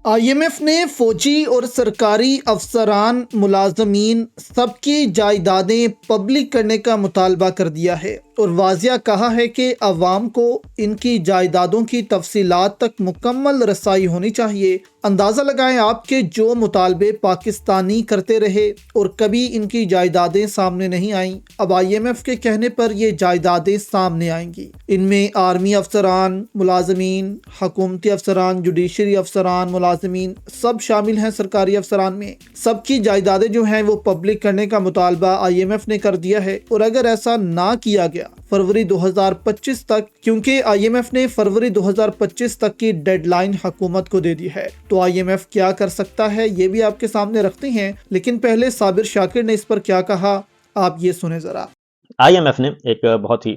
IMF نے فوجی اور سرکاری افسران ملازمین سب کی جائیدادیں پبلک کرنے کا مطالبہ کر دیا ہے اور واضح کہا ہے کہ عوام کو ان کی جائیدادوں کی تفصیلات تک مکمل رسائی ہونی چاہیے۔ اندازہ لگائیں آپ کے جو مطالبے پاکستانی کرتے رہے اور کبھی ان کی جائیدادیں سامنے نہیں آئیں، اب IMF کے کہنے پر یہ جائیدادیں سامنے آئیں گی۔ ان میں آرمی افسران، ملازمین، حکومتی افسران، جوڈیشری افسران، ملازمین سب شامل ہیں۔ سرکاری افسران میں سب کی جائیدادیں جو ہیں وہ پبلک کرنے کا مطالبہ IMF نے کر دیا ہے، اور اگر ایسا نہ کیا گیا فروری 2025 تک، کیونکہ IMF نے فروری 2025 تک کی ڈیڈ لائن حکومت کو دے دی ہے، تو IMF کیا کر سکتا ہے یہ بھی آپ کے سامنے رکھتے ہیں۔ لیکن پہلے صابر شاکر نے اس پر کیا کہا، آپ یہ سنیں ذرا۔ IMF نے ایک بہت ہی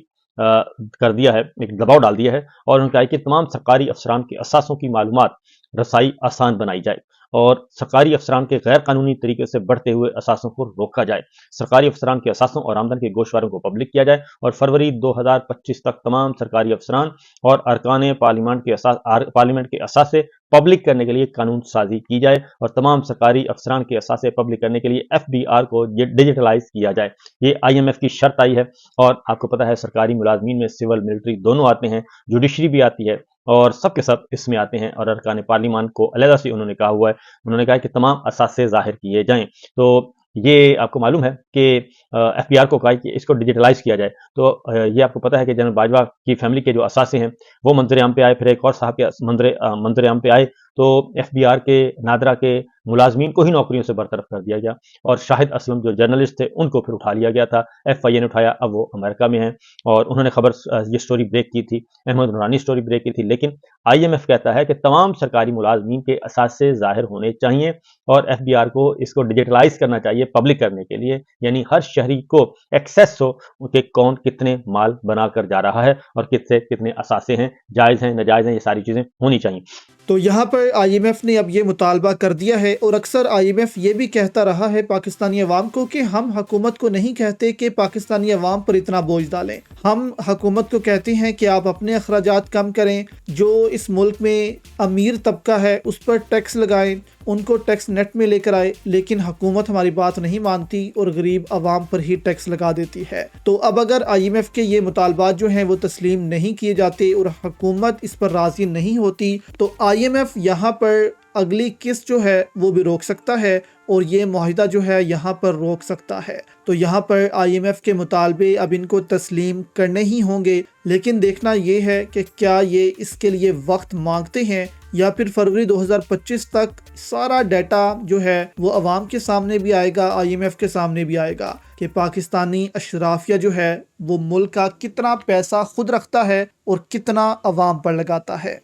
کر دیا ہے، ایک دباؤ ڈال دیا ہے، اور انہوں نے کہا ہے کہ تمام سرکاری افسران کے اثاثوں کی معلومات رسائی آسان بنائی جائے اور سرکاری افسران کے غیر قانونی طریقے سے بڑھتے ہوئے اثاثوں کو روکا جائے۔ سرکاری افسران کے اثاثوں اور آمدن کے گوشواروں کو پبلک کیا جائے اور فروری 2025 تک تمام سرکاری افسران اور ارکان پارلیمنٹ کے اثاثے پبلک کرنے کے لیے قانون سازی کی جائے اور تمام سرکاری افسران کے اثاثے پبلک کرنے کے لیے FBR کو ڈیجیٹلائز کیا جائے۔ یہ IMF کی شرط آئی ہے، اور آپ کو پتہ ہے سرکاری ملازمین میں سول ملٹری دونوں آتے ہیں، جوڈیشری بھی آتی ہے، اور سب کے سب اس میں آتے ہیں، اور ارکان پارلیمان کو علیحدہ سے انہوں نے کہا ہوا ہے، انہوں نے کہا کہ تمام اثاثے ظاہر کیے جائیں۔ تو یہ آپ کو معلوم ہے کہ FBR کو کہا کہ اس کو ڈیجیٹلائز کیا جائے۔ تو یہ آپ کو پتہ ہے کہ جنرل باجوہ کی فیملی کے جو اثاثے ہیں وہ منظر عام پہ آئے، پھر ایک اور صاحب کے منظر عام پہ آئے، تو FBR کے نادرا کے ملازمین کو ہی نوکریوں سے برطرف کر دیا گیا، اور شاہد اسلم جو جرنلسٹ تھے ان کو پھر اٹھا لیا گیا تھا، FIA نے اٹھایا، اب وہ امریکہ میں ہیں، اور انہوں نے یہ سٹوری بریک کی تھی، احمد نورانی سٹوری بریک کی تھی۔ لیکن IMF کہتا ہے کہ تمام سرکاری ملازمین کے اثاثے ظاہر ہونے چاہیے، اور FBR کو اس کو ڈیجیٹلائز کرنا چاہیے پبلک کرنے کے لیے، یعنی ہر شہری کو ایکسیس ہو کہ کون کتنے مال بنا کر جا رہا ہے اور کتنے اثاثے ہیں، جائز ہیں ناجائز ہیں، یہ ساری چیزیں ہونی چاہیے۔ تو یہاں پر IMF نے اب یہ مطالبہ کر دیا ہے، اور اکثر IMF یہ بھی کہتا رہا ہے پاکستانی عوام کو کہ ہم حکومت کو نہیں کہتے کہ پاکستانی عوام پر اتنا بوجھ ڈالیں، ہم حکومت کو کہتے ہیں کہ آپ اپنے اخراجات کم کریں، جو اس ملک میں امیر طبقہ ہے اس پر ٹیکس لگائیں، ان کو ٹیکس نیٹ میں لے کر آئے، لیکن حکومت ہماری بات نہیں مانتی اور غریب عوام پر ہی ٹیکس لگا دیتی ہے۔ تو اب اگر IMF کے یہ مطالبات جو ہیں وہ تسلیم نہیں کیے جاتے اور حکومت اس پر راضی نہیں ہوتی، تو IMF یہاں پر اگلی قسط جو ہے وہ بھی روک سکتا ہے، اور یہ معاہدہ جو ہے یہاں پر روک سکتا ہے۔ تو یہاں پر IMF کے مطالبے اب ان کو تسلیم کرنے ہی ہوں گے، لیکن دیکھنا یہ ہے کہ کیا یہ اس کے لیے وقت مانگتے ہیں، یا پھر فروری 2025 تک سارا ڈیٹا جو ہے وہ عوام کے سامنے بھی آئے گا، IMF کے سامنے بھی آئے گا کہ پاکستانی اشرافیہ جو ہے وہ ملک کا کتنا پیسہ خود رکھتا ہے اور کتنا عوام پر لگاتا ہے۔